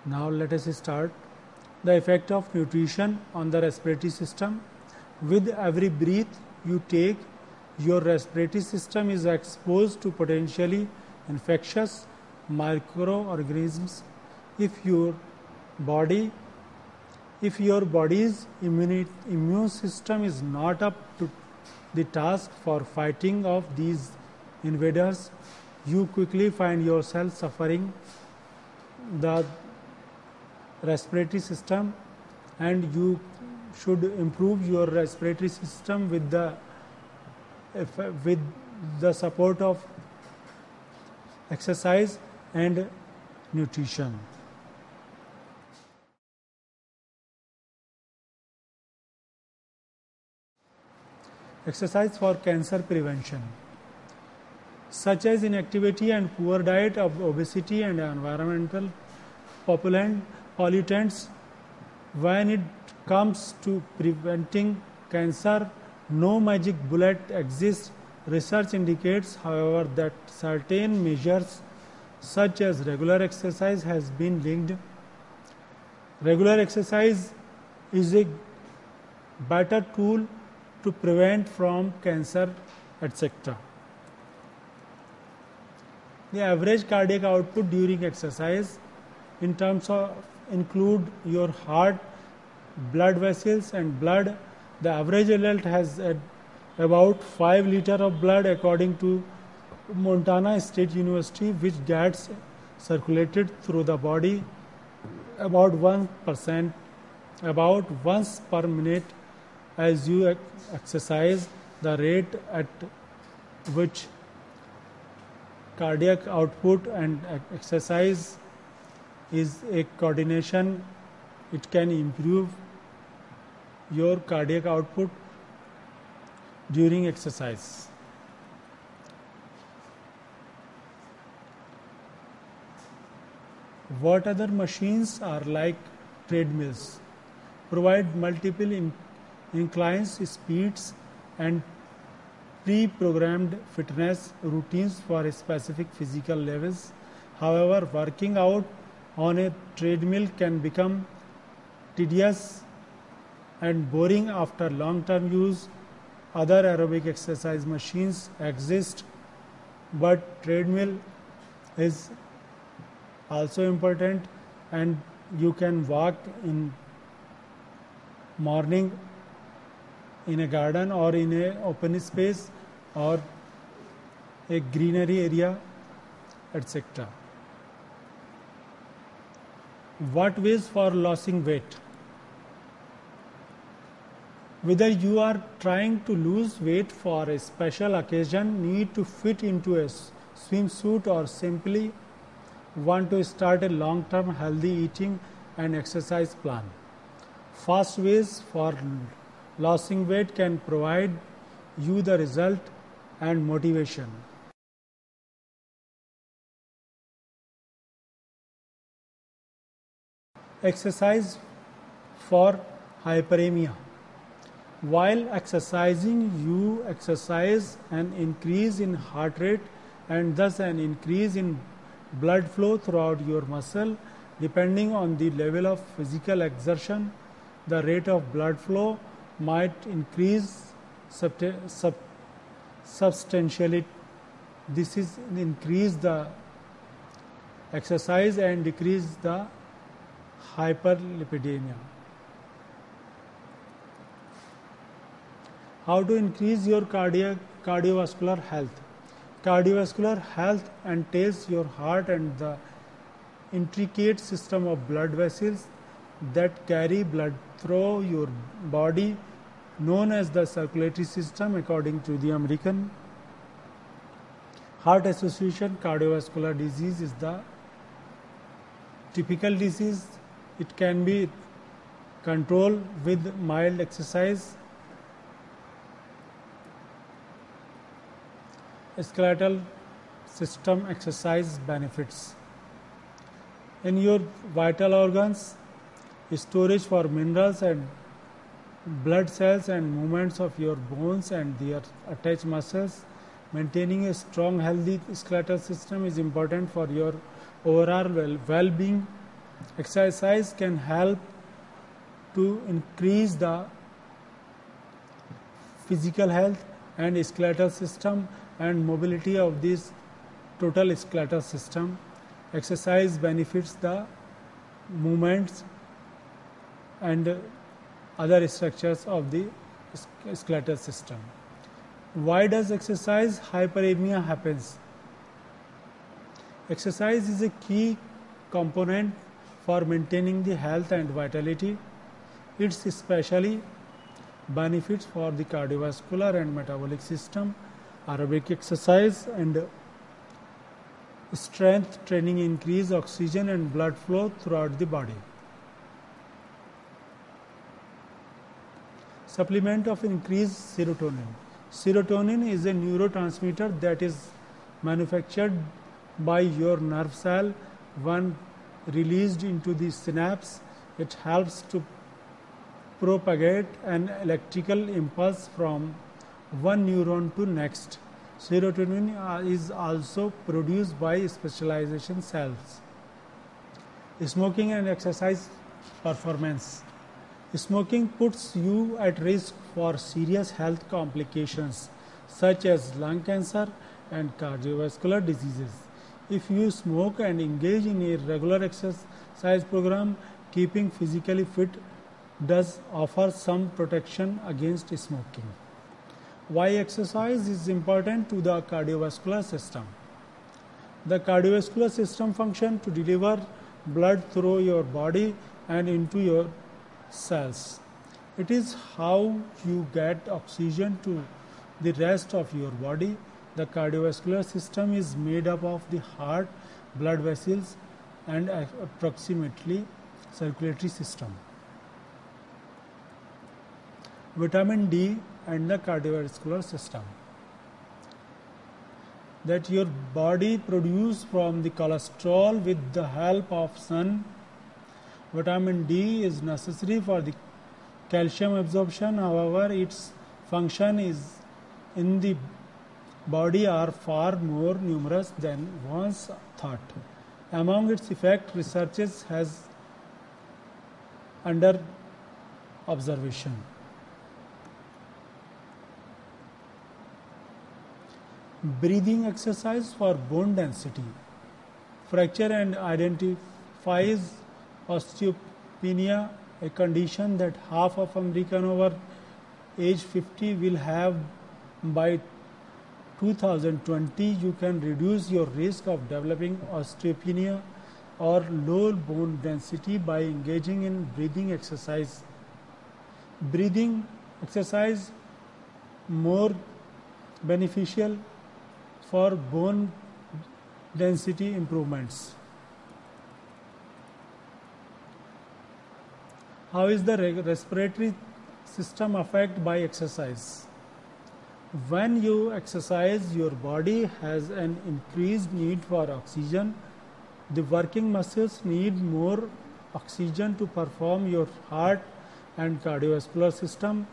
Now let us start. The effect of nutrition on the respiratory system. With every breath you take, your respiratory system is exposed to potentially infectious microorganisms. If your body's immune system is not up to the task for fighting off these invaders, you quickly find yourself suffering the respiratory system, and you should improve your respiratory system with the support of exercise and nutrition. Exercise for cancer prevention, such as inactivity and poor diet, of obesity and environmental pollutants. When it comes to preventing cancer, no magic bullet exists. Research indicates, however, that certain measures such as regular exercise has been linked. Regular exercise is a better tool to prevent from cancer, etc. The average cardiac output during exercise in terms of include your heart, blood vessels and blood. The average adult has about 5 liters of blood according to Montana State University, which gets circulated through the body about 1%, about once per minute. As you exercise, the rate at which cardiac output and exercise is a coordination. It can improve your cardiac output during exercise. What other machines are like treadmills? Provide multiple inclines, speeds and pre-programmed fitness routines for specific physical levels. However, working out on a treadmill can become tedious and boring after long-term use. Other aerobic exercise machines exist, but treadmill is also important, and you can walk in morning in a garden or in a open space or a greenery area, etc. What ways for losing weight? Whether you are trying to lose weight for a special occasion, need to fit into a swimsuit, or simply want to start a long-term healthy eating and exercise plan, fast ways for losing weight can provide you the result and motivation. Exercise for hyperemia. While exercising, you exercise an increase in heart rate and thus an increase in blood flow throughout your muscle. Depending on the level of physical exertion, the rate of blood flow might increase substantially. This is increase the exercise and decrease the hyperlipidemia. How to increase your cardiovascular health? Cardiovascular health entails your heart and the intricate system of blood vessels that carry blood through your body, known as the circulatory system. According to the American Heart Association, cardiovascular disease is the typical disease. It can be controlled with mild exercise. Skeletal system exercise benefits. In your vital organs, storage for minerals and blood cells and movements of your bones and their attached muscles. Maintaining a strong, healthy skeletal system is important for your overall well-being. Exercise can help to increase the physical health and skeletal system and mobility of this total skeletal system. Exercise benefits the movements and other structures of the skeletal system. Why does exercise hyperemia happens? Exercise is a key component for maintaining the health and vitality. It's especially benefits for the cardiovascular and metabolic system. Aerobic exercise and strength training increase oxygen and blood flow throughout the body. Supplement of increased serotonin. Serotonin is a neurotransmitter that is manufactured by your nerve cell. When released into the synapse, it helps to propagate an electrical impulse from one neuron to next. Serotonin is also produced by specialization cells. Smoking and exercise performance. Smoking puts you at risk for serious health complications such as lung cancer and cardiovascular diseases. If you smoke and engage in a regular exercise program, keeping physically fit does offer some protection against smoking. Why exercise is important to the cardiovascular system? The cardiovascular system functions to deliver blood through your body and into your cells. It is how you get oxygen to the rest of your body. The cardiovascular system is made up of the heart, blood vessels, and approximately circulatory system. Vitamin D and the cardiovascular system that your body produces from the cholesterol with the help of sun. Vitamin D is necessary for the calcium absorption. However, its function is in the body are far more numerous than once thought. Among its effects, researchers has under observation. Breathing exercise for bone density, fracture, and identifies osteopenia, a condition that half of Americans over age 50 will have by 2020. You can reduce your risk of developing osteopenia or low bone density by engaging in breathing exercise. Breathing exercise more beneficial for bone density improvements. How is the respiratory system affected by exercise? When you exercise, your body has an increased need for oxygen. The working muscles need more oxygen to perform. Your heart and cardiovascular system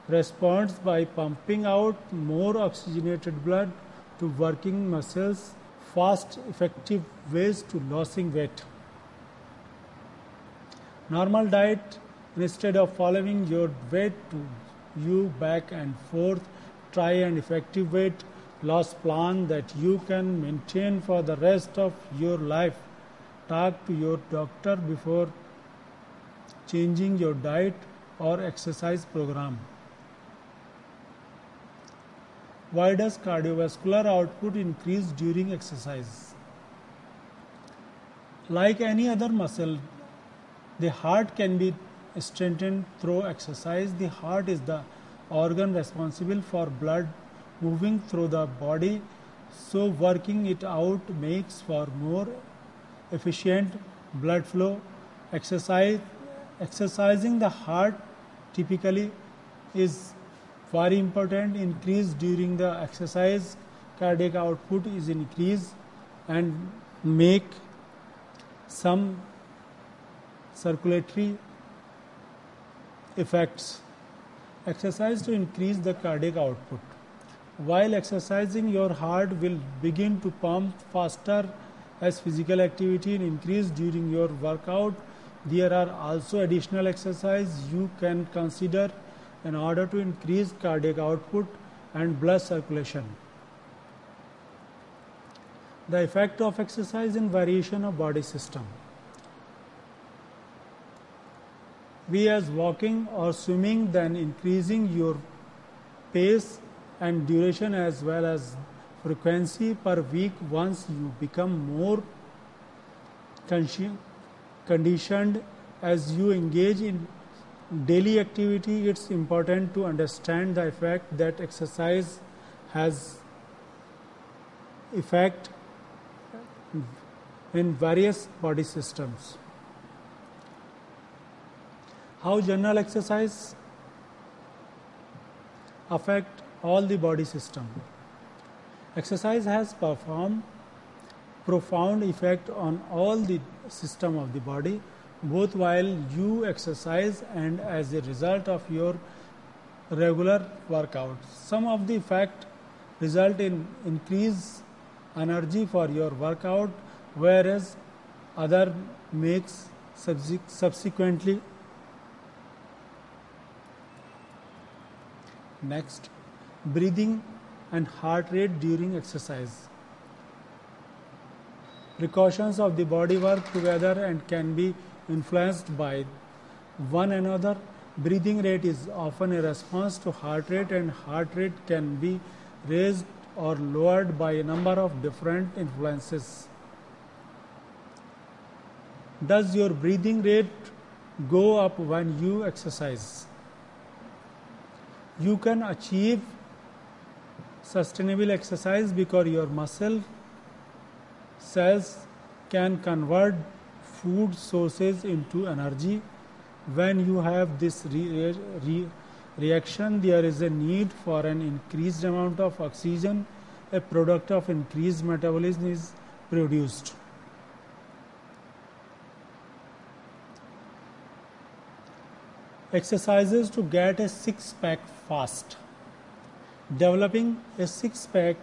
responds by pumping out more oxygenated blood to working muscles. Fast, effective ways to losing weight. Normal diet. Instead of following your weight to you back and forth, try an effective weight loss plan that you can maintain for the rest of your life. Talk to your doctor before changing your diet or exercise program. Why does cardiovascular output increase during exercise? Like any other muscle, the heart can be strengthened through exercise. The heart is the organ responsible for blood moving through the body, so working it out makes for more efficient blood flow. Exercising the heart typically is very important. Increase during the exercise, cardiac output is increased and make some circulatory effects. Exercise to increase the cardiac output. While exercising, your heart will begin to pump faster As physical activity increase during your workout, there are also additional exercise you can consider in order to increase cardiac output and blood circulation. The effect of exercise in variation of body system. We as walking or swimming, then increasing your pace and duration as well as frequency per week. Once you become more conditioned as you engage in daily activity, it's important to understand the effect that exercise has effect in various body systems. How general exercise affect all the body system. Exercise has profound effect on all the system of the body, both while you exercise and as a result of your regular workout. Some of the effect result in increased energy for your workout, whereas other makes subsequently. Next, breathing and heart rate during exercise. Precautions of the body work together and can be influenced by one another. Breathing rate is often a response to heart rate, and heart rate can be raised or lowered by a number of different influences. Does your breathing rate go up when you exercise? You can achieve sustainable exercise because your muscle cells can convert food sources into energy. When you have this reaction, there is a need for an increased amount of oxygen. A product of increased metabolism is produced. Exercises to get a six-pack fast. Developing a six-pack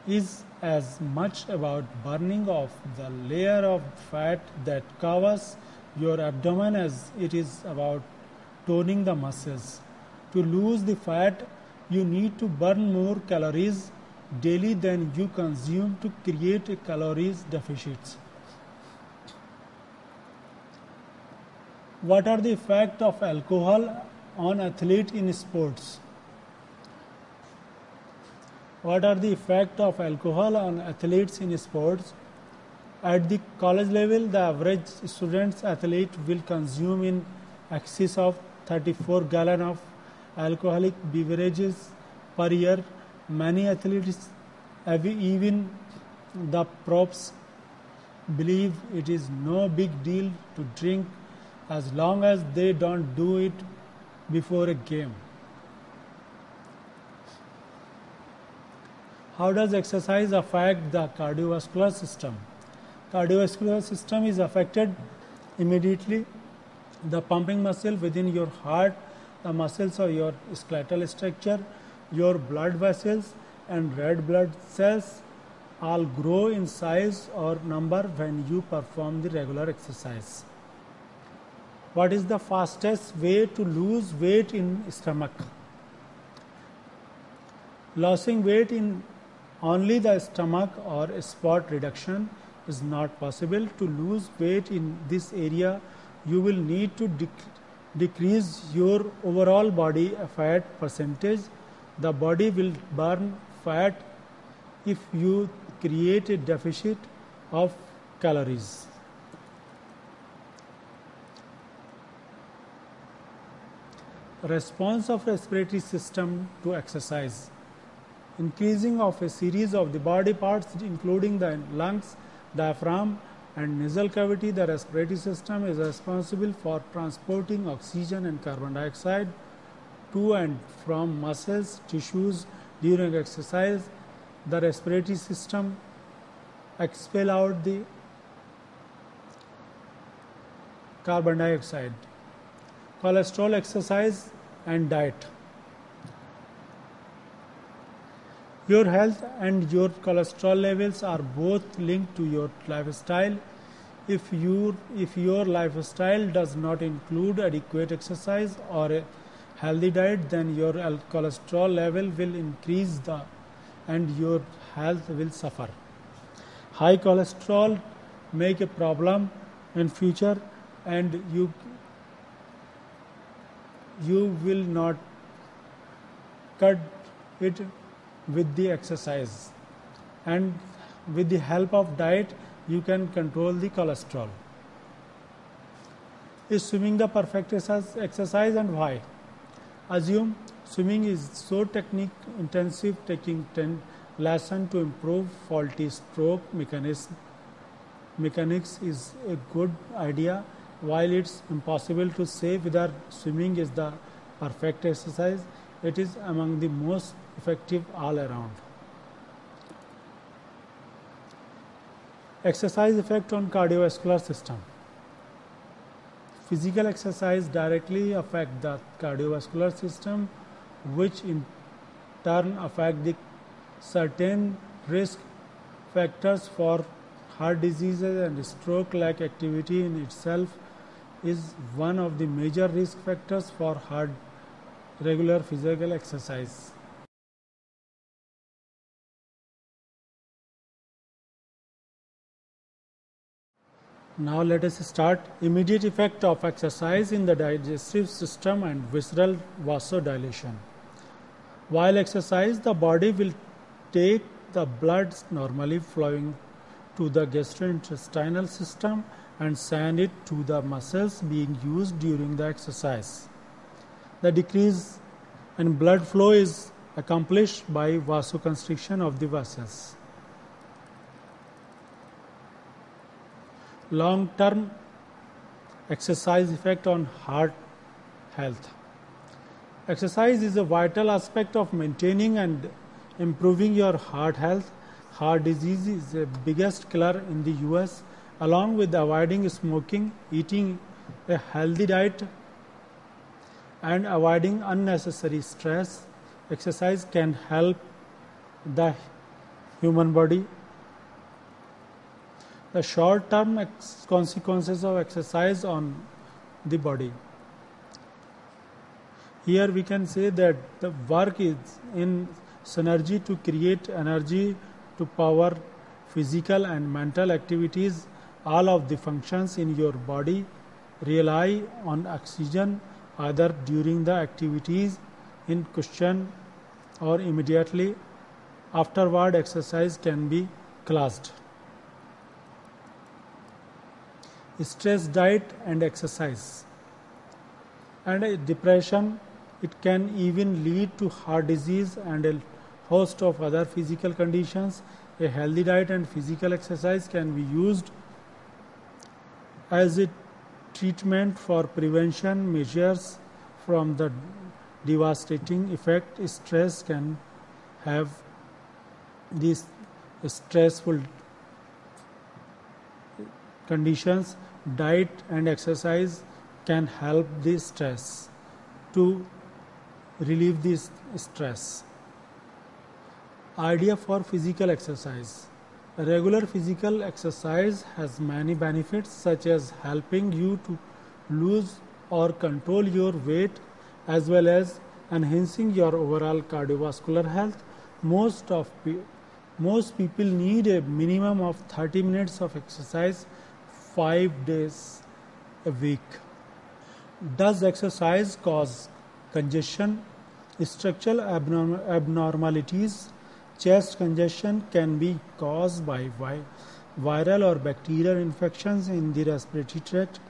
is as much about burning off the layer of fat that covers your abdomen as it is about toning the muscles. To lose the fat, you need to burn more calories daily than you consume to create a calories deficit. What are the effects of alcohol on athletes in sports? What are the effects of alcohol on athletes in sports? At the college level, the average student athlete will consume in excess of 34 gallons of alcoholic beverages per year. Many athletes, even the pros, believe it is no big deal to drink as long as they don't do it before a game. How does exercise affect the cardiovascular system? Cardiovascular system is affected immediately. The pumping muscle within your heart, the muscles of your skeletal structure, your blood vessels and red blood cells all grow in size or number when you perform the regular exercise. What is the fastest way to lose weight in stomach? Losing weight in only the stomach or spot reduction is not possible. To lose weight in this area, you will need to decrease your overall body fat percentage. The body will burn fat if you create a deficit of calories. Response of respiratory system to exercise. Increasing of a series of the body parts including the lungs, diaphragm and nasal cavity. The respiratory system is responsible for transporting oxygen and carbon dioxide to and from muscles, tissues during exercise. The respiratory system expel out the carbon dioxide. Cholesterol, exercise and diet. Your health and your cholesterol levels are both linked to your lifestyle. If your lifestyle does not include adequate exercise or a healthy diet, then your cholesterol level will increase and your health will suffer. High cholesterol make a problem in future, and you will not cut it with the exercise, and with the help of diet you can control the cholesterol. Is swimming the perfect exercise, and why? Assume swimming is so technique intensive, taking 10 lessons to improve faulty stroke mechanics is a good idea. While it's impossible to say whether swimming is the perfect exercise, it is among the most effective all around. Exercise effect on cardiovascular system. Physical exercise directly affect the cardiovascular system, which in turn affect the certain risk factors for heart diseases and stroke. Like activity in itself is one of the major risk factors for regular physical exercise. Now let us start. Immediate effect of exercise in the digestive system and visceral vasodilation. While exercise, the body will take the blood normally flowing to the gastrointestinal system and send it to the muscles being used during the exercise. The decrease in blood flow is accomplished by vasoconstriction of the vessels. Long-term exercise effect on heart health. Exercise is a vital aspect of maintaining and improving your heart health. Heart disease is the biggest killer in the US. Along with avoiding smoking, eating a healthy diet, and avoiding unnecessary stress, exercise can help the human body. The short-term consequences of exercise on the body. Here we can say that the work is in synergy to create energy to power physical and mental activities. All of the functions in your body rely on oxygen either during the activities in question or immediately afterward. Exercise can be classed. Stress, diet and exercise, and depression. It can even lead to heart disease and a host of other physical conditions. A healthy diet and physical exercise can be used as a treatment for prevention measures from the devastating effect stress can have. These stressful conditions, diet and exercise can help the stress to relieve this stress. Idea for physical exercise. Regular physical exercise has many benefits, such as helping you to lose or control your weight, as well as enhancing your overall cardiovascular health. Most people need a minimum of 30 minutes of exercise 5 days a week. Does exercise cause congestion? Structural abnormalities. Chest congestion can be caused by viral or bacterial infections in the respiratory tract,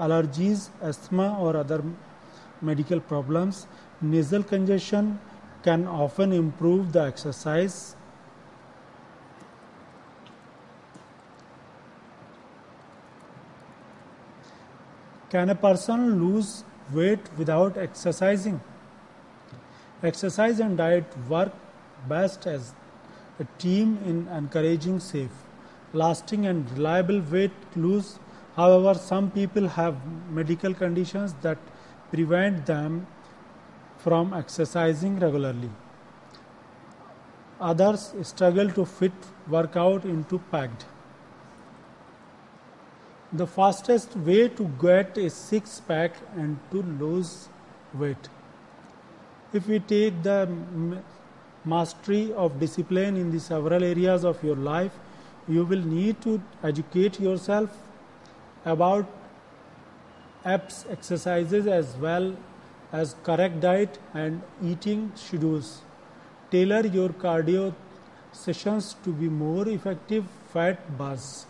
allergies, asthma or other medical problems. Nasal congestion can often improve the exercise. Can a person lose weight without exercising? Exercise and diet work best as a team in encouraging safe, lasting and reliable weight loss. However, some people have medical conditions that prevent them from exercising regularly. Others struggle to fit workout into packed. The fastest way to get a six-pack and to lose weight. If we take the mastery of discipline in the several areas of your life, you will need to educate yourself about abs exercises as well as correct diet and eating schedules. Tailor your cardio sessions to be more effective fat burns.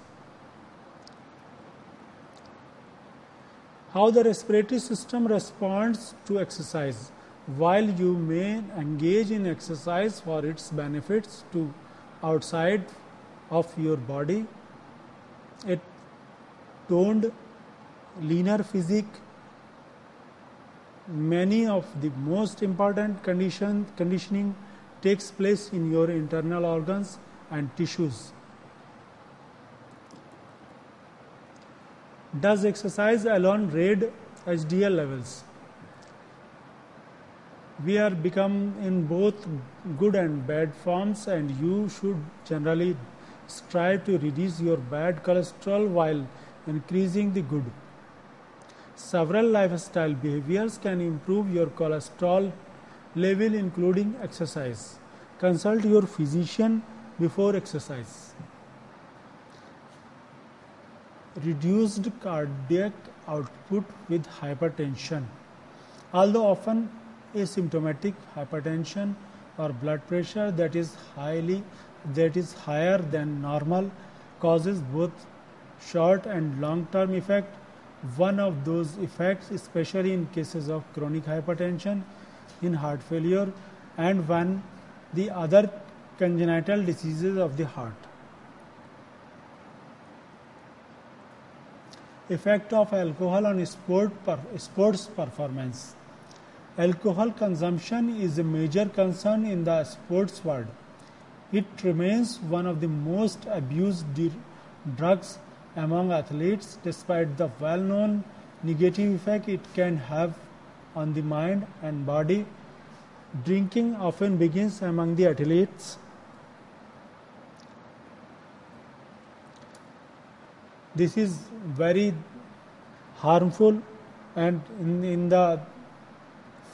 How the respiratory system responds to exercise. While you may engage in exercise for its benefits to outside of your body, a toned, leaner physique, many of the most important conditioning takes place in your internal organs and tissues. Does exercise alone raise HDL levels? We are become in both good and bad forms, and you should generally strive to reduce your bad cholesterol while increasing the good. Several lifestyle behaviors can improve your cholesterol level, including exercise. Consult your physician before exercise. Reduced cardiac output with hypertension. Although often asymptomatic, hypertension or blood pressure that is higher than normal causes both short and long term effect. One of those effects, especially in cases of chronic hypertension, in heart failure, and one the other congenital diseases of the heart. Effect of alcohol on sports performance. Alcohol consumption is a major concern in the sports world. It remains one of the most abused drugs among athletes, despite the well-known negative effect it can have on the mind and body. Drinking often begins among the athletes. This is very harmful, and in the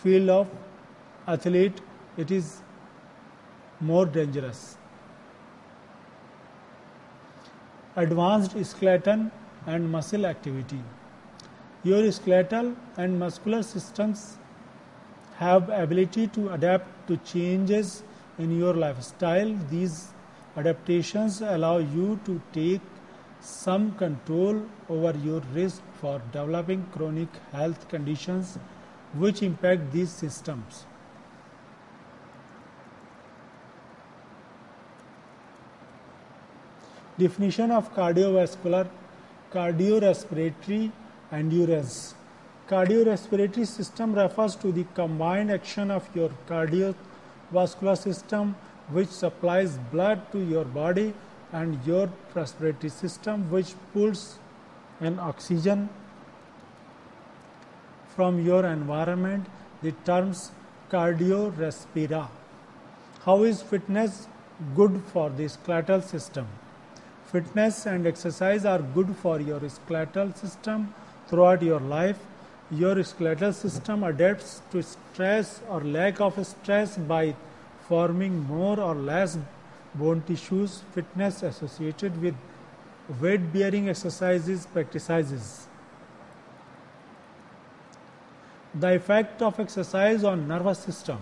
field of athlete it is more dangerous. Advanced skeletal and muscle activity. Your skeletal and muscular systems have ability to adapt to changes in your lifestyle. These adaptations allow you to take some control over your risk for developing chronic health conditions which impact these systems. Definition of cardiorespiratory endurance. Cardiorespiratory system refers to the combined action of your cardiovascular system, which supplies blood to your body, and your respiratory system, which pulls in oxygen from your environment. The terms cardiorespira. How is fitness good for the skeletal system? Fitness and exercise are good for your skeletal system throughout your life. Your skeletal system adapts to stress or lack of stress by forming more or less bone tissues. Fitness associated with weight-bearing exercises practices. The effect of exercise on nervous system.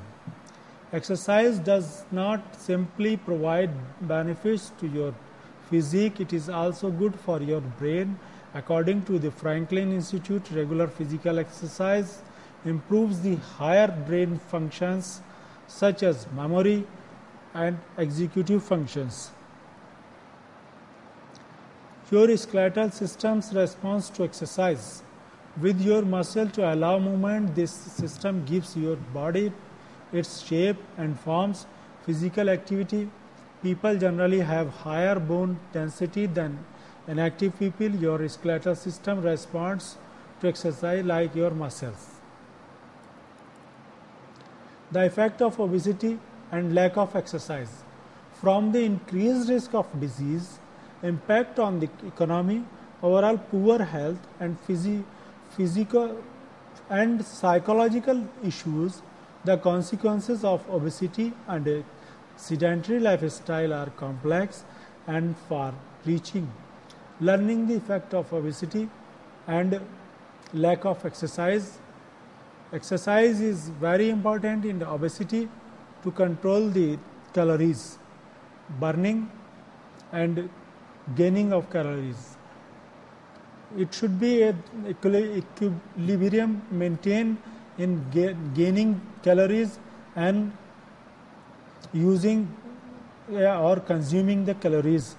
Exercise does not simply provide benefits to your physique, it is also good for your brain. According to the Franklin Institute, regular physical exercise improves the higher brain functions such as memory and executive functions. Your skeletal system's response to exercise. With your muscle to allow movement, this system gives your body its shape and forms. Physical activity. People generally have higher bone density than inactive people. Your skeletal system responds to exercise like your muscles. The effect of obesity and lack of exercise. from the increased risk of disease, impact on the economy, overall poor health and physical and psychological issues. The consequences of obesity and a sedentary lifestyle are complex and far-reaching. Learning the effect of obesity and lack of exercise. Exercise is very important in the obesity to control the calories, burning and gaining of calories. It should be an equilibrium maintained in gaining calories and using or consuming the calories.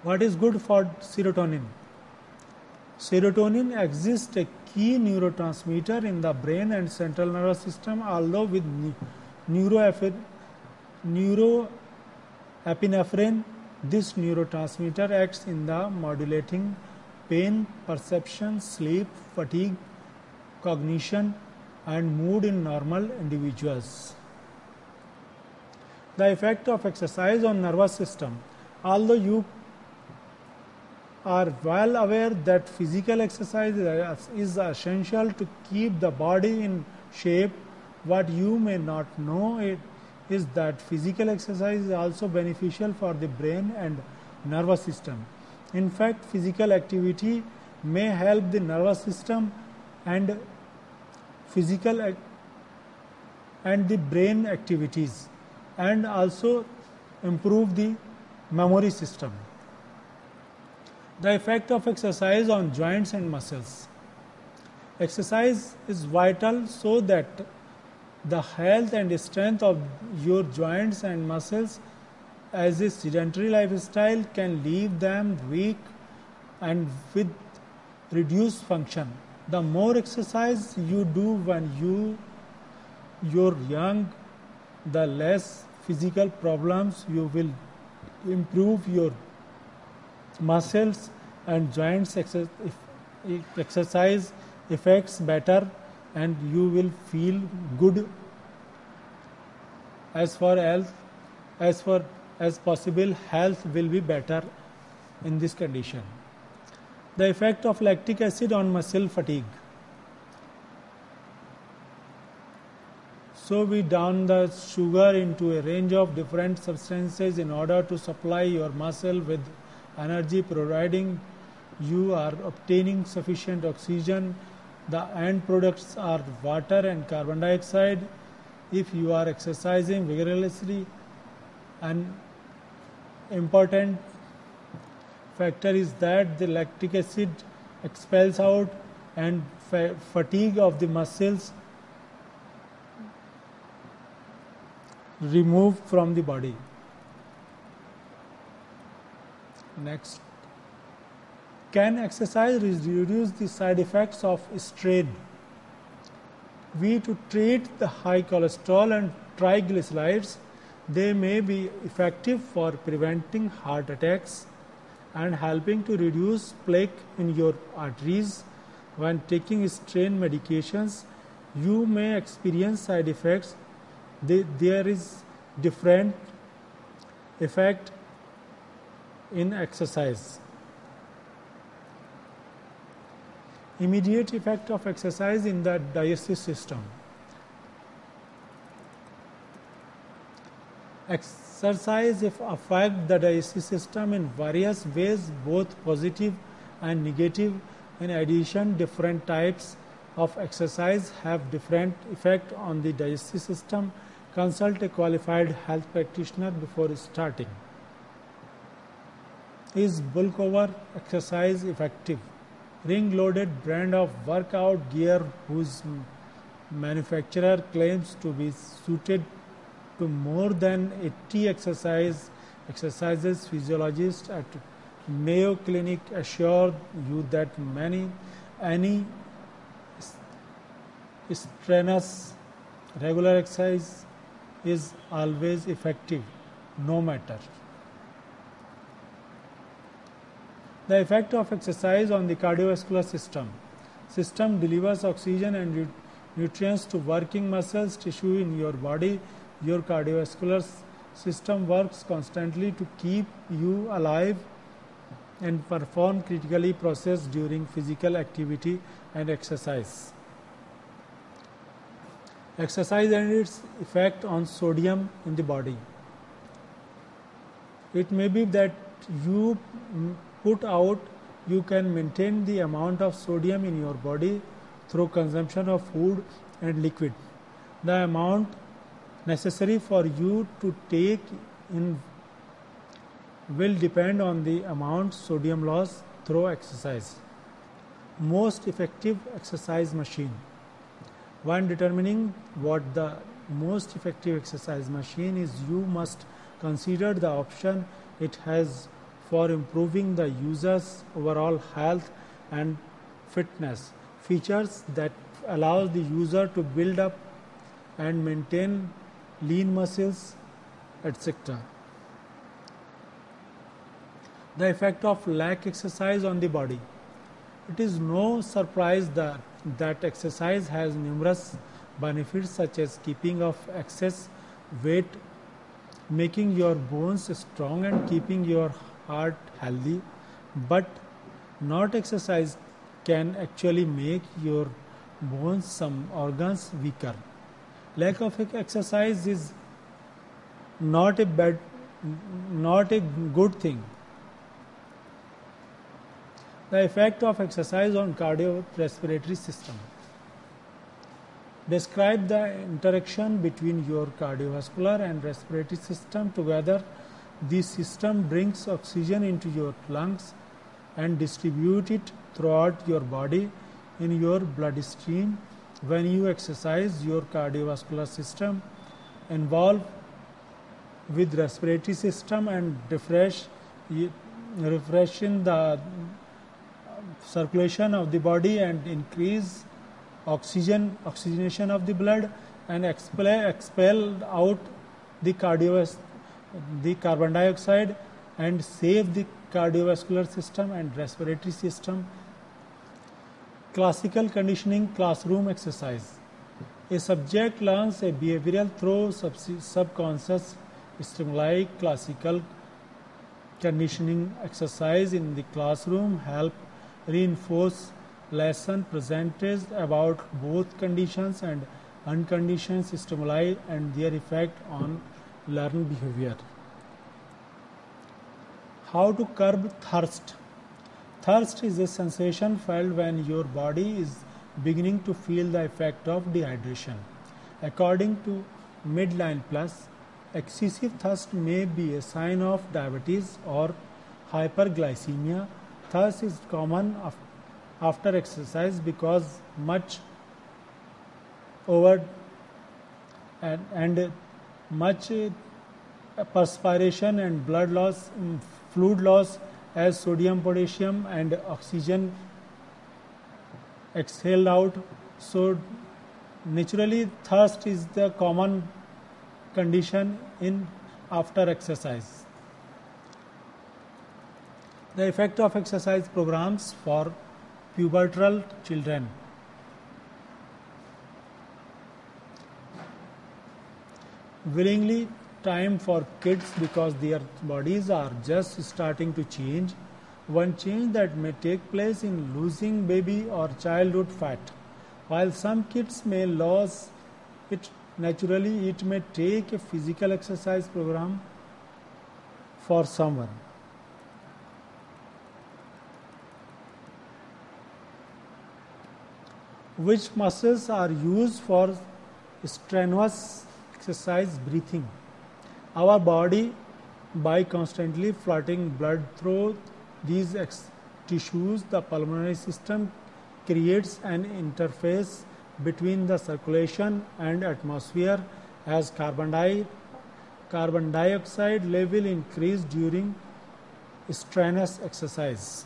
What is good for serotonin? Serotonin exists a key neurotransmitter in the brain and central nervous system, although with neuroepinephrine, this neurotransmitter acts in the modulating pain perception, sleep, fatigue, cognition and mood in normal individuals. The effect of exercise on nervous system. Although you are well aware that physical exercise is essential to keep the body in shape, what you may not know is that physical exercise is also beneficial for the brain and nervous system. In fact, physical activity may help the nervous system and the brain activities and also improve the memory system. The effect of exercise on joints and muscles. Exercise is vital so that the health and strength of your joints and muscles, as a sedentary lifestyle can leave them weak and with reduced function. The more exercise you do when you're young, the less physical problems you will improve your muscles and joints. Exercise affects better and you will feel good as far as possible. Health will be better in this condition. The effect of lactic acid on muscle fatigue. So we down the sugar into a range of different substances in order to supply your muscle with energy, providing you are obtaining sufficient oxygen. The end products are water and carbon dioxide. If you are exercising vigorously, an important factor is that the lactic acid expels out and fatigue of the muscles removed from the body. Next, can exercise reduce the side effects of strain? To treat the high cholesterol and triglycerides, they may be effective for preventing heart attacks and helping to reduce plaque in your arteries. When taking strain medications, you may experience side effects. There is different effect in exercise. Immediate effect of exercise in the digestive system. Exercise affects the digestive system in various ways, both positive and negative. In addition, different types of exercise have different effect on the digestive system. Consult a qualified health practitioner before starting. Is bulk over exercise effective? Ring-loaded brand of workout gear whose manufacturer claims to be suited to more than 80 exercises. Physiologists at Mayo Clinic assure you that any strenuous regular exercise is always effective, no matter. The effect of exercise on the cardiovascular system. System delivers oxygen and nutrients to working muscles tissue in your body. Your cardiovascular system works constantly to keep you alive and perform critically process during physical activity and exercise. Exercise and its effect on sodium in the body. It may be that you can maintain the amount of sodium in your body through consumption of food and liquid. The amount necessary for you to take in will depend on the amount sodium loss through exercise. Most effective exercise machine. When determining what the most effective exercise machine is, you must consider the option it has for improving the user's overall health and fitness. Features that allow the user to build up and maintain lean muscles, etc. The effect of lack exercise on the body. It is no surprise that exercise has numerous benefits such as keeping off excess weight, making your bones strong and keeping your heart healthy, but not exercise can actually make your bones, some organs weaker. Lack of exercise is not a good thing. The effect of exercise on cardiorespiratory system. Describe the interaction between your cardiovascular and respiratory system together. This system brings oxygen into your lungs and distributes it throughout your body in your bloodstream. When you exercise, your cardiovascular system involved with respiratory system and refreshing the circulation of the body and increase oxygenation of the blood and expel out the carbon dioxide and save the cardiovascular system and respiratory system. Classical conditioning classroom exercise. A subject learns a behavioral through subconscious stimuli. Classical conditioning exercise in the classroom help reinforce lesson presented about both conditions and unconditioned stimuli and their effect on learned behavior. How to curb thirst. Thirst is a sensation felt when your body is beginning to feel the effect of dehydration. According to Midline Plus, excessive thirst may be a sign of diabetes or hyperglycemia. Thirst is common after exercise because much perspiration and blood loss, fluid loss as sodium, potassium and oxygen exhaled out. So naturally thirst is the common condition in after exercise. The effect of exercise programs for pubertal children. Willingly time for kids because their bodies are just starting to change. One change that may take place in losing baby or childhood fat. While some kids may lose it naturally, it may take a physical exercise program for someone. Which muscles are used for strenuous exercise? Breathing. Our body, by constantly flooding blood through these tissues, the pulmonary system creates an interface between the circulation and atmosphere. As carbon dioxide level increase during strenuous exercise.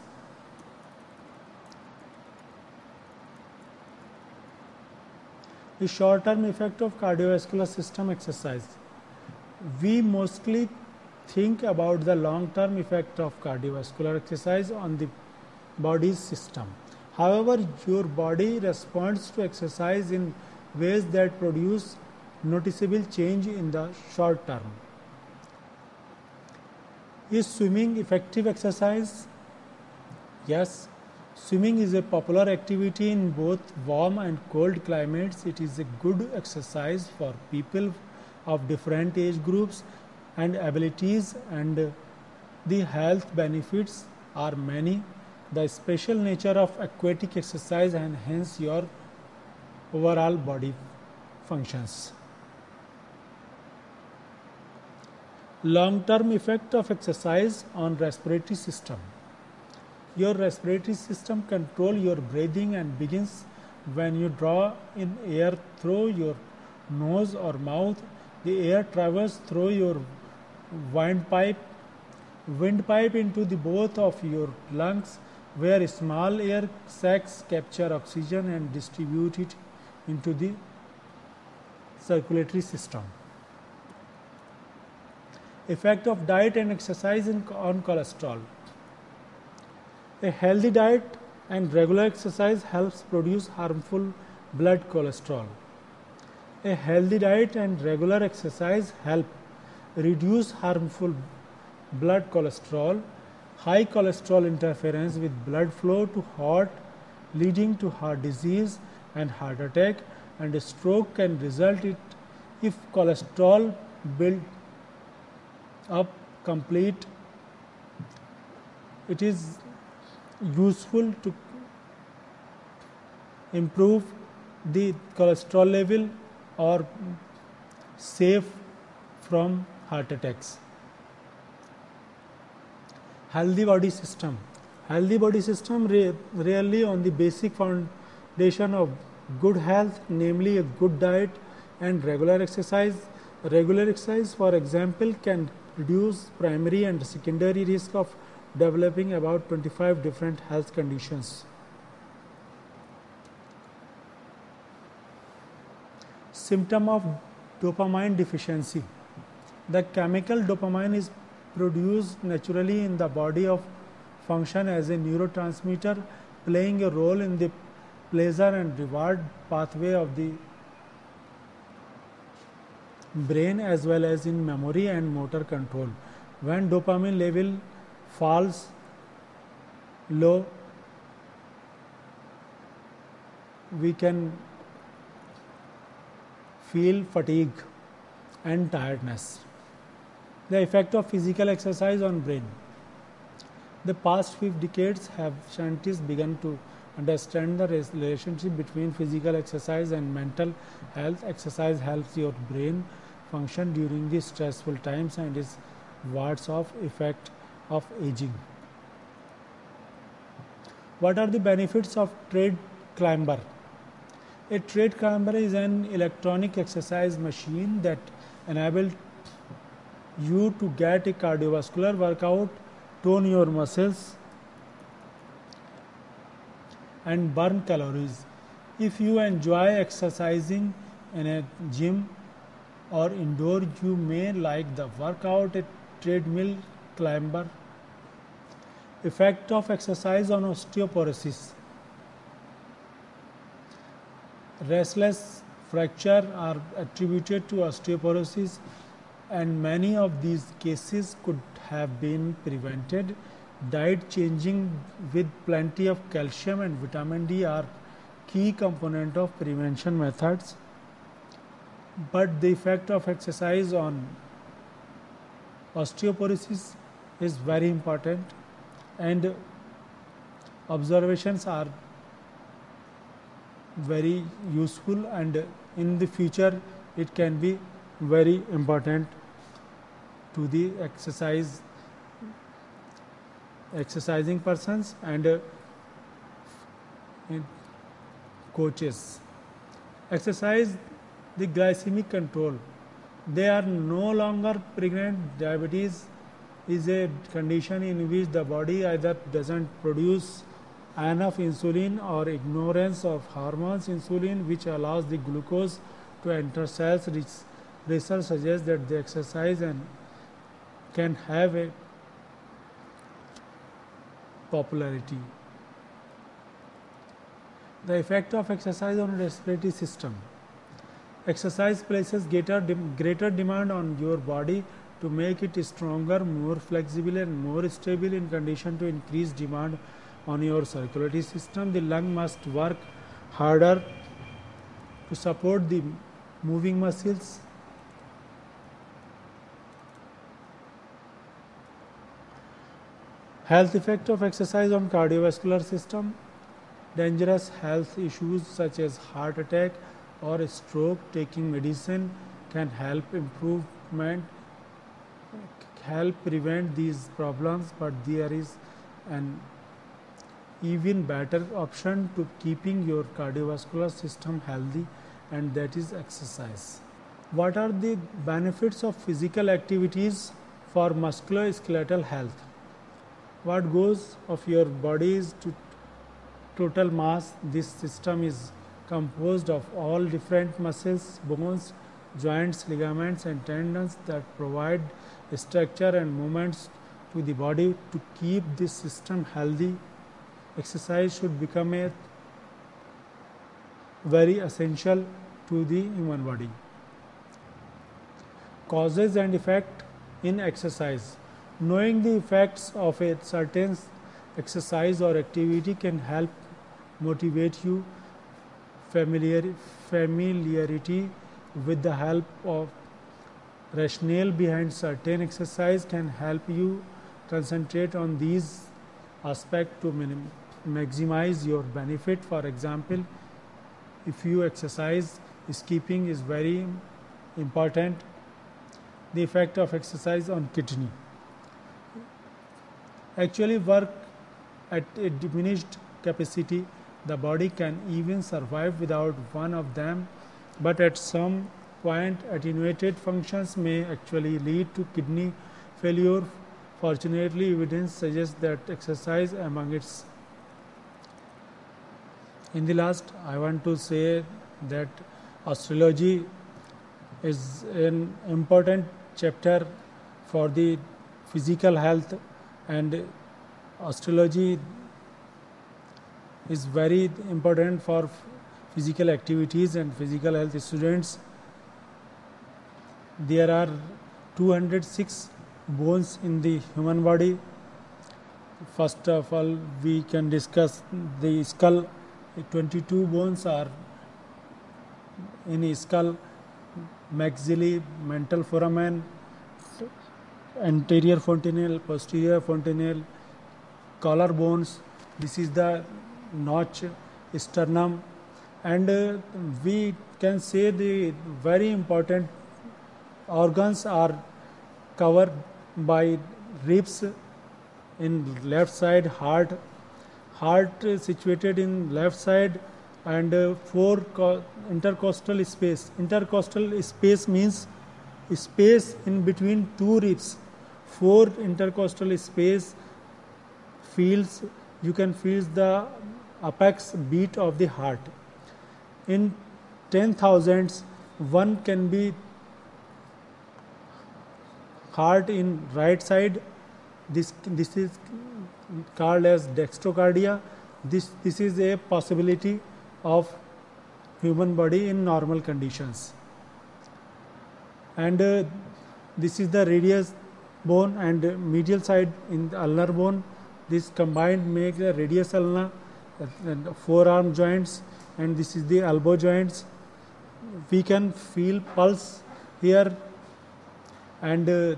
The short-term effect of cardiovascular system exercise. We mostly think about the long-term effect of cardiovascular exercise on the body's system. However, your body responds to exercise in ways that produce noticeable change in the short term. Is swimming effective exercise? Yes, swimming is a popular activity in both warm and cold climates. It is a good exercise for people of different age groups and abilities, and the health benefits are many. The special nature of aquatic exercise enhances your overall body functions. Long-term effect of exercise on respiratory system. Your respiratory system controls your breathing and begins when you draw in air through your nose or mouth. The air travels through your windpipe into the both of your lungs, where small air sacs capture oxygen and distribute it into the circulatory system. Effect of diet and exercise on cholesterol. A healthy diet and regular exercise helps produce harmful blood cholesterol. A healthy diet and regular exercise help reduce harmful blood cholesterol. High cholesterol interferes with blood flow to heart, leading to heart disease and heart attack, and a stroke can result if cholesterol build up complete. It is useful to improve the cholesterol level or save from heart attacks. Healthy body system. Healthy body system really on the basic foundation of good health, namely a good diet and regular exercise. Regular exercise, for example, can reduce primary and secondary risk of developing about 25 different health conditions. Symptom of dopamine deficiency. The chemical dopamine is produced naturally in the body of function as a neurotransmitter, playing a role in the pleasure and reward pathway of the brain as well as in memory and motor control. When dopamine level falls low, we can feel fatigue and tiredness. The effect of physical exercise on brain. The past few decades have scientists begun to understand the relationship between physical exercise and mental health. Exercise helps your brain function during the stressful times and is wards off effect of aging. What are the benefits of tread climber? A tread climber is an electronic exercise machine that enables you to get a cardiovascular workout, tone your muscles, and burn calories. If you enjoy exercising in a gym or indoor, you may like the workout a treadmill climber. Effect of exercise on osteoporosis. Restless fracture are attributed to osteoporosis, and many of these cases could have been prevented. Diet changing with plenty of calcium and vitamin D are key component of prevention methods. But the effect of exercise on osteoporosis is very important, and observations are very useful, and in the future it can be very important to the exercising persons and coaches. Exercise the glycemic control. They are no longer pregnant. Diabetes is a condition in which the body either doesn't produce enough insulin or ignorance of hormones insulin, which allows the glucose to enter cells. Research suggests that the exercise can have a popularity. The effect of exercise on respiratory system. Exercise places greater demand on your body to make it stronger, more flexible and more stable in condition to increase demand on your circulatory system. The lung must work harder to support the moving muscles. Health effect of exercise on cardiovascular system. Dangerous health issues such as heart attack or stroke, taking medicine can help prevent these problems, but there is an even better option to keeping your cardiovascular system healthy, and that is exercise. What are the benefits of physical activities for musculoskeletal health? What goes of your body is to total mass. This system is composed of all different muscles, bones, joints, ligaments and tendons that provide structure and movements to the body. To keep this system healthy, exercise should become a very essential to the human body. Causes and effect in exercise. Knowing the effects of a certain exercise or activity can help motivate you. Familiarity with the help of rationale behind certain exercise can help you concentrate on these aspects to maximize your benefit. For example, if you exercise, skipping is very important. The effect of exercise on kidney. Actually work at a diminished capacity. The body can even survive without one of them, but at some point attenuated functions may actually lead to kidney failure. Fortunately, evidence suggests that exercise among its. In the last, I want to say that osteology is an important chapter for the physical health, and osteology is very important for physical activities and physical health students. There are 206 bones in the human body. First of all, we can discuss the skull. 22 bones are in skull: maxillae, mental foramen, anterior fontanelle, posterior fontanelle, collar bones. This is the notch, sternum, and we can say the very important organs are covered by ribs in left side, heart situated in left side, and four intercostal space. Intercostal space means space in between two ribs. 4 intercostal space feels, you can feel the apex beat of the heart. In 10,000s, one can be heart in right side. This is called as dextrocardia. This is a possibility of human body in normal conditions. And this is the radius bone, and medial side in the ulnar bone. This combined make the radius ulna, and forearm joints, and this is the elbow joints. We can feel pulse here, and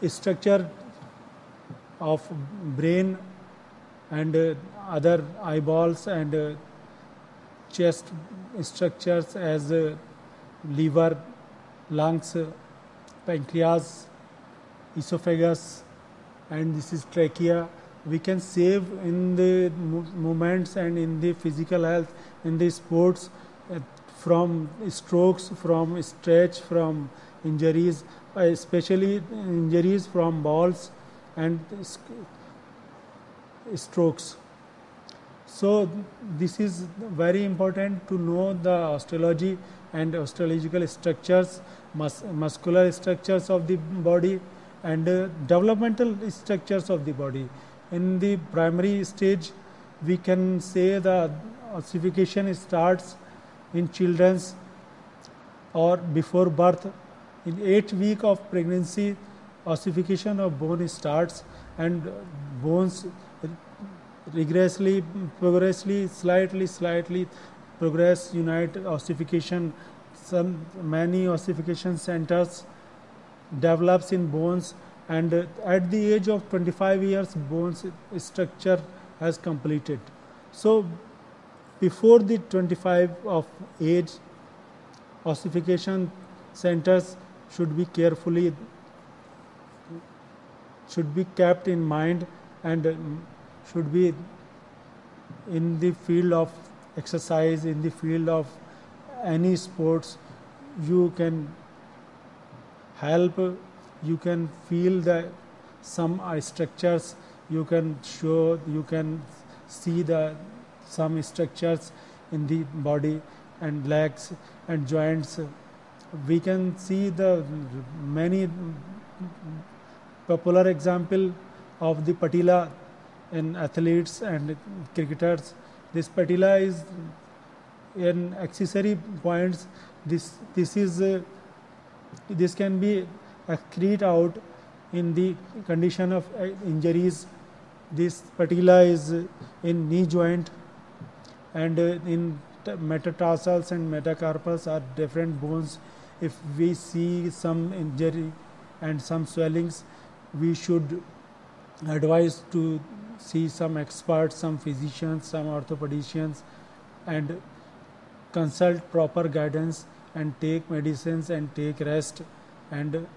structure of brain and other eyeballs and chest structures as liver, lungs, pancreas, esophagus, and this is trachea. We can save in the movements and in the physical health, in the sports, from strokes, from stretch, from injuries, especially injuries from balls and strokes. So this is very important to know the osteology and osteological structures, muscular structures of the body, and developmental structures of the body. In the primary stage, we can say the ossification starts in children's or before birth. In 8th week of pregnancy, ossification of bone starts, and bones progressively, slightly progress, unite ossification. Many ossification centers develops in bones, and at the age of 25 years, bones structure has completed. So before the 25 of age, ossification centers should be kept in mind, and should be in the field of exercise, in the field of any sports. You can help, you can feel the some structures, you can see the some structures in the body and legs and joints. We can see the many popular example of the patella in athletes and cricketers. This patella is an accessory points. This can be excrete out in the condition of injuries. This patella is in knee joint, and in metatarsals and metacarpals are different bones. If we see some injury and some swellings, we should advise to see some experts, some physicians, some orthopedicians, and consult proper guidance and take medicines and take rest, and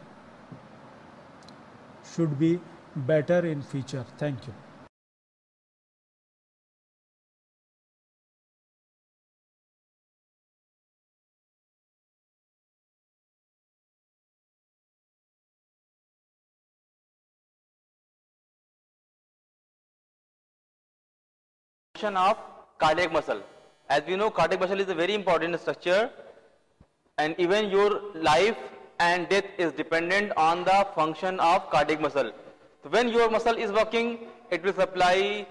should be better in future. Thank you. Of cardiac muscle. As we know, cardiac muscle is a very important structure, and even your life and death is dependent on the function of cardiac muscle. So when your muscle is working, it will supply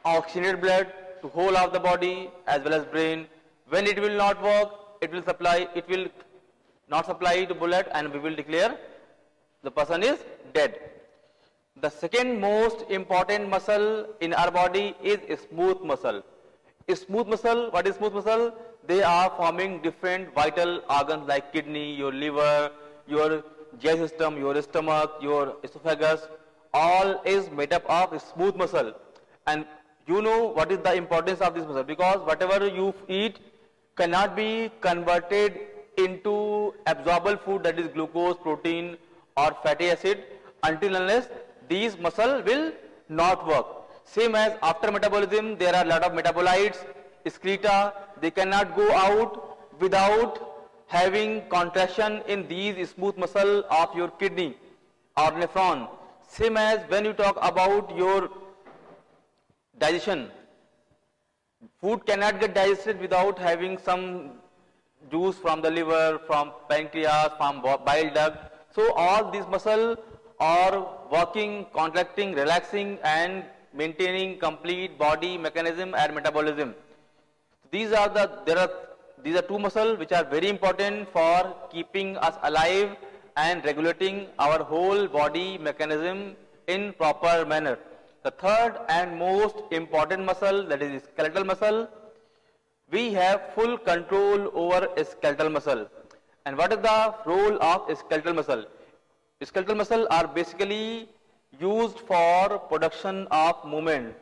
oxygenated blood to whole of the body as well as brain. When it will not work, it will not supply to blood, and we will declare the person is dead. The second most important muscle in our body is smooth muscle. Smooth muscle, what is smooth muscle? They are forming different vital organs like kidney, your liver, your GI system, your stomach, your esophagus. All is made up of smooth muscle. And you know what is the importance of this muscle, because whatever you eat cannot be converted into absorbable food, that is glucose, protein or fatty acid, until unless these muscle will not work. Same as after metabolism, there are a lot of metabolites, excreta, they cannot go out without having contraction in these smooth muscle of your kidney or nephron. Same as when you talk about your digestion, food cannot get digested without having some juice from the liver, from pancreas, from bile duct. So all these muscles are working, contracting, relaxing and maintaining complete body mechanism and metabolism. These are two muscles which are very important for keeping us alive and regulating our whole body mechanism in proper manner. The third and most important muscle, that is skeletal muscle. We have full control over skeletal muscle. And what is the role of skeletal muscle? Skeletal muscle are basically used for production of movement.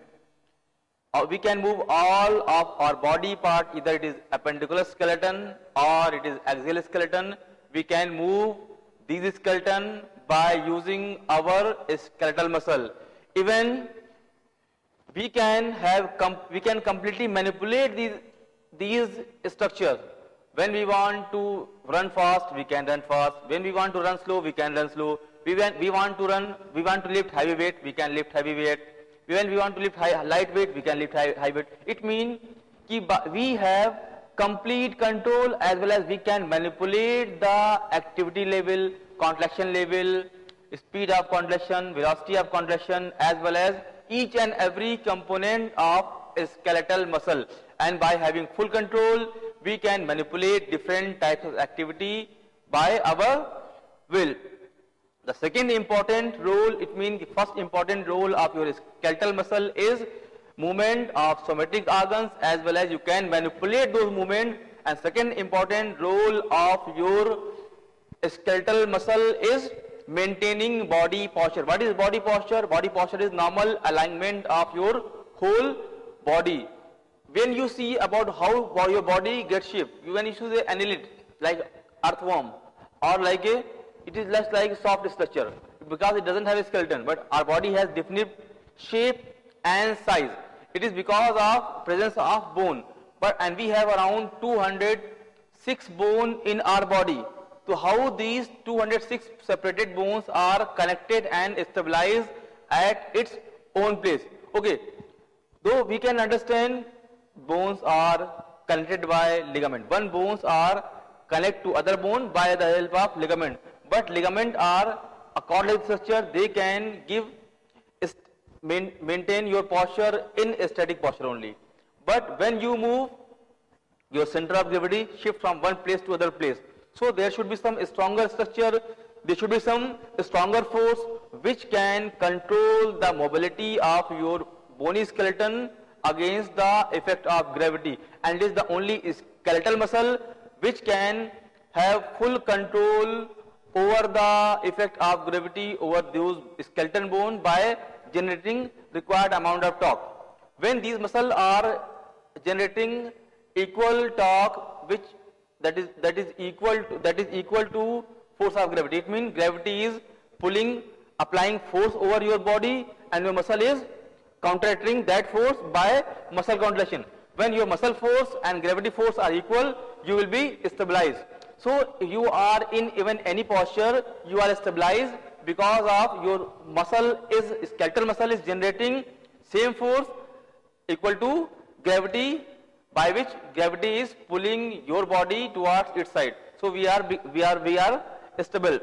We can move all of our body part, either it is appendicular skeleton or it is axial skeleton. We can move these skeleton by using our skeletal muscle. Even we can completely manipulate these structures. When we want to run fast, we can run fast. When we want to run slow, we can run slow. We want to lift heavy weight, we can lift heavy weight. When we want to lift light weight, we can lift high weight. It means we have complete control, as well as we can manipulate the activity level, contraction level, speed of contraction, velocity of contraction, as well as each and every component of skeletal muscle. And by having full control, we can manipulate different types of activity by our will. The second important role, it means the first important role of your skeletal muscle is movement of somatic organs, as well as you can manipulate those movements. And second important role of your skeletal muscle is maintaining body posture. What is body posture? Body posture is normal alignment of your whole body. When you see about how your body gets shaped, when you see the annelid like earthworm, or like it is less like soft structure because it doesn't have a skeleton, but our body has definite shape and size. It is because of presence of bone. And we have around 206 bone in our body. So how these 206 separated bones are connected and stabilized at its own place. Okay, though we can understand bones are connected by ligament. One bones are connect to other bone by the help of ligament. But ligament are a cord-like structure. They can give maintain your posture in a static posture only. But when you move, your center of gravity shift from one place to other place. So there should be some stronger structure. There should be some stronger force which can control the mobility of your bony skeleton against the effect of gravity. And it is the only skeletal muscle which can have full control over the effect of gravity over those skeleton bone by generating required amount of torque. When these muscles are generating equal torque, which that is equal to force of gravity. It means gravity is applying force over your body, and your muscle is counteracting that force by muscle contraction. When your muscle force and gravity force are equal, you will be stabilized. So you are in even any posture, you are stabilized because of your skeletal muscle is generating same force equal to gravity, by which gravity is pulling your body towards its side. So we are stable.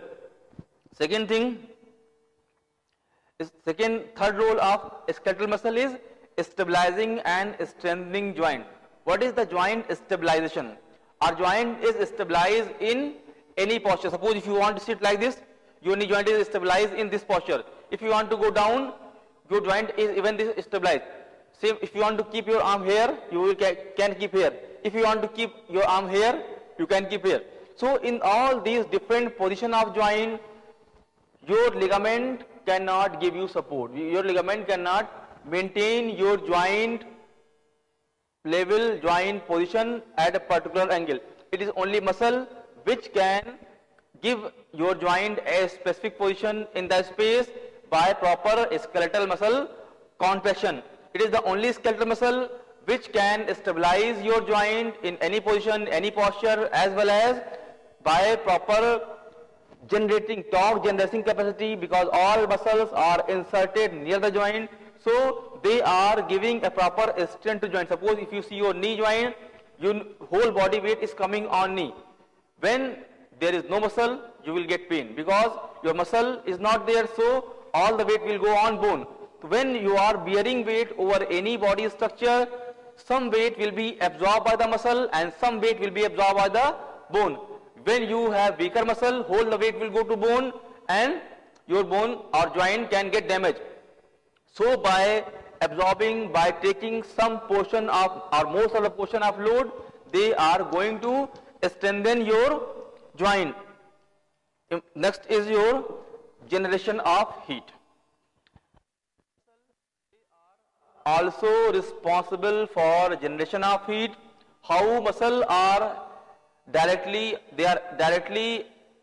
Third role of skeletal muscle is stabilizing and strengthening joint. What is the joint stabilization? Our joint is stabilized in any posture. Suppose if you want to sit like this, your knee joint is stabilized in this posture. If you want to go down, your joint is even this stabilized. Same, if you want to keep your arm here, you can keep here. If you want to keep your arm here, you can keep here. So in all these different position of joint, your ligament cannot give you support. Your ligament cannot maintain your joint level, joint position at a particular angle. It is only muscle which can give your joint a specific position in the space by proper skeletal muscle contraction. It is the only skeletal muscle which can stabilize your joint in any position, any posture, as well as by proper generating torque generation capacity, because all muscles are inserted near the joint. So they are giving a proper strength to joint. Suppose if you see your knee joint, your whole body weight is coming on knee. When there is no muscle, you will get pain because your muscle is not there, so all the weight will go on bone. When you are bearing weight over any body structure, some weight will be absorbed by the muscle and some weight will be absorbed by the bone. When you have weaker muscle, whole the weight will go to bone and your bone or joint can get damaged. So by absorbing, by taking some portion of or most of the portion of load, they are going to strengthen your joint. Next is your generation of heat. Also responsible for generation of heat. How muscle are directly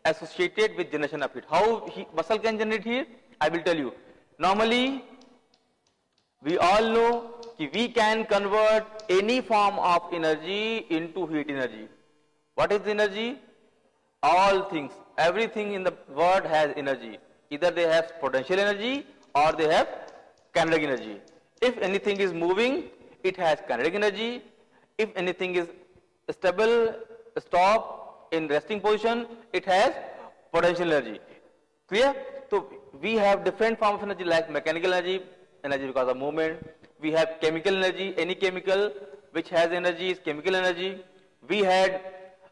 associated with generation of heat. How muscle can generate heat? I will tell you. Normally, we all know that we can convert any form of energy into heat energy. What is energy? All things, everything in the world has energy. Either they have potential energy or they have kinetic energy. If anything is moving, it has kinetic energy. If anything is stable, stop in resting position, it has potential energy. Clear? So we have different forms of energy like mechanical energy because of movement. We have chemical energy. Any chemical which has energy is chemical energy. we had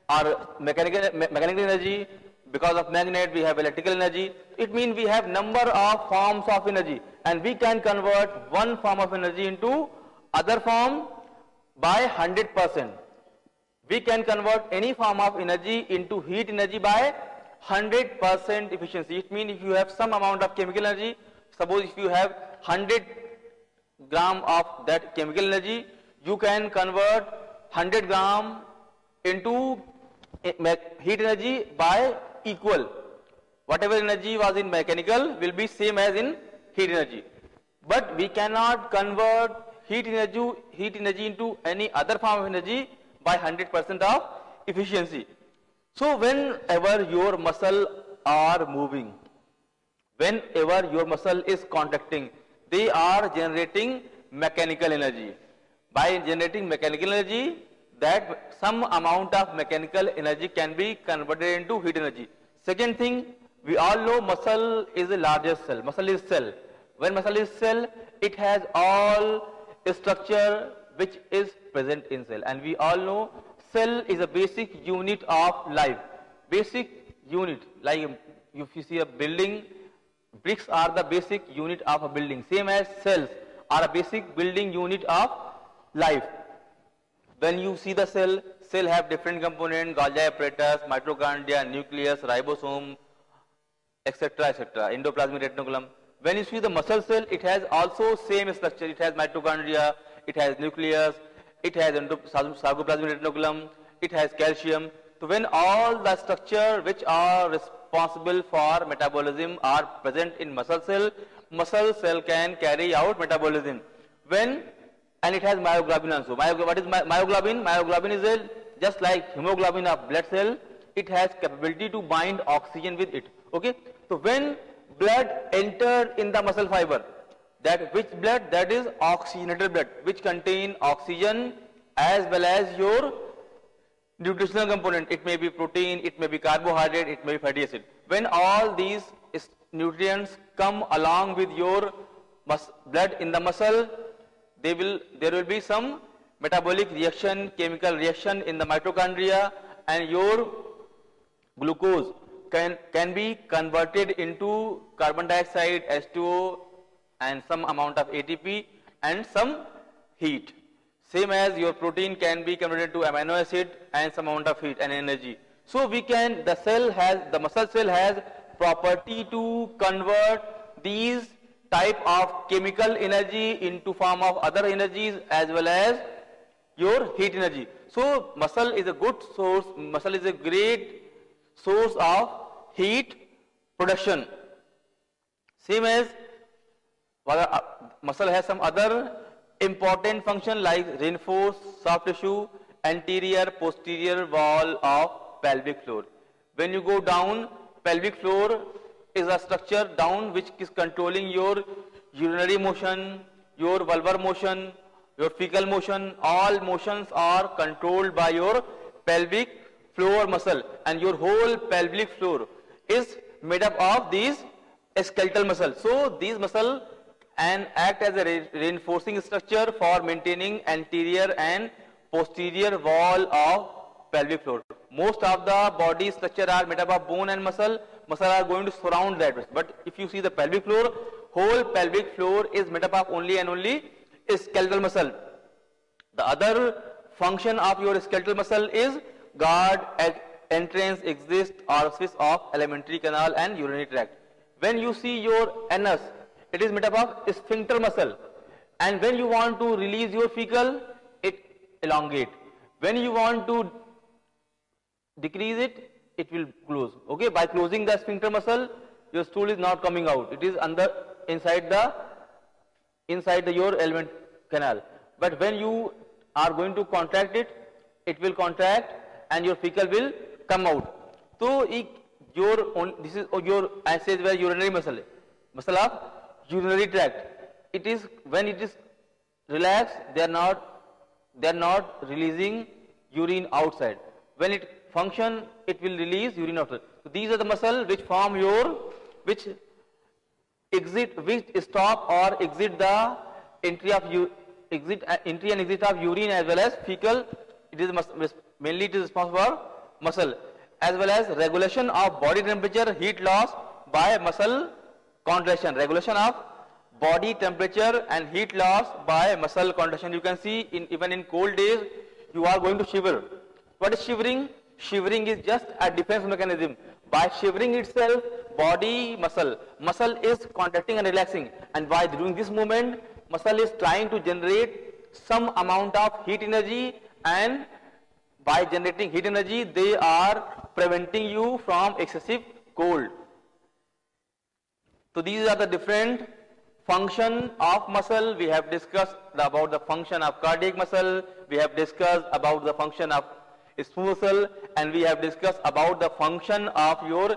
our mechanical energy. Because of magnet, we have electrical energy. It means we have number of forms of energy, and we can convert one form of energy into other form by 100%. We can convert any form of energy into heat energy by 100% efficiency. It means if you have some amount of chemical energy, suppose if you have 100 gram of that chemical energy, you can convert 100 gram into heat energy by equal. Whatever energy was in mechanical will be same as in heat energy. But we cannot convert heat energy into any other form of energy by 100% of efficiency. So whenever your muscle are moving, whenever your muscle is contracting, they are generating mechanical energy. By generating mechanical energy, that some amount of mechanical energy can be converted into heat energy. Second thing, we all know muscle is the largest cell. Muscle is cell. When muscle is cell, it has all structure which is present in cell. And we all know cell is a basic unit of life. Basic unit, like if you see a building, bricks are the basic unit of a building. Same as cells are a basic building unit of life. When you see the cell have different components: Golgi apparatus, mitochondria, nucleus, ribosome, etc., etc., endoplasmic reticulum. When you see the muscle cell, it has also same structure. It has mitochondria, it has nucleus, it has sarcoplasmic reticulum, it has calcium. So when all the structure which are responsible for metabolism are present in muscle cell can carry out metabolism. And it has myoglobin also. What is myoglobin? Myoglobin is just like hemoglobin of blood cell. It has capability to bind oxygen with it. Okay. So when blood entered in the muscle fiber, which blood? That is oxygenated blood, which contain oxygen as well as your nutritional component. It may be protein, it may be carbohydrate, it may be fatty acid. When all these nutrients come along with your blood in the muscle, there will be some metabolic reaction, chemical reaction in the mitochondria, and your glucose can be converted into carbon dioxide, H2O, and some amount of ATP and some heat. Same as your protein can be converted to amino acid and some amount of heat and energy. So the muscle cell has property to convert these type of chemical energy into form of other energies as well as your heat energy. So muscle is a good source, muscle is a great source of heat production. Same as muscle has some other important function like reinforce soft tissue, anterior posterior wall of pelvic floor. When you go down, pelvic floor is a structure down which is controlling your urinary motion, your vulvar motion, your fecal motion. All motions are controlled by your pelvic floor muscle, and your whole pelvic floor is made up of these skeletal muscles. So these muscles act as a reinforcing structure for maintaining anterior and posterior wall of pelvic floor. Most of the body structure are made up of bone and muscle. Muscle are going to surround that. But if you see the pelvic floor, whole pelvic floor is made up of only and only skeletal muscle. The other function of your skeletal muscle is guard entrance, exit, orifice of alimentary canal and urinary tract. When you see your anus, it is made up of sphincter muscle. And when you want to release your fecal, it elongate. When you want to decrease it, it will close. Okay, by closing the sphincter muscle, your stool is not coming out. It is inside your aliment canal. But when you are going to contract it, it will contract and your fecal will come out. So this is your, I say, where urinary muscle of urinary tract. It is when it is relaxed, they are not releasing urine outside. When it function, it will release urine outside. So these are the muscles which form which stop or exit the entry and exit of urine as well as fecal. It is mainly it is responsible for muscle, as well as regulation of body temperature, heat loss by muscle contraction. Regulation of body temperature and heat loss by muscle contraction. You can see even in cold days you are going to shiver. What is shivering? Shivering is just a defense mechanism. By shivering itself, body muscle is contracting and relaxing, and by doing this movement, muscle is trying to generate some amount of heat energy, and by generating heat energy they are preventing you from excessive cold. So these are the different function of muscle. We have discussed about the function of cardiac muscle, we have discussed about the function of smooth muscle, and we have discussed about the function of your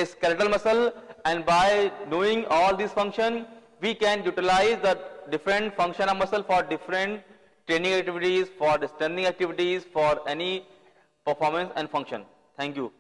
skeletal muscle. And by knowing all these functions, we can utilize the different function of muscle for different training activities, for the strengthening activities, for any performance and function. Thank you.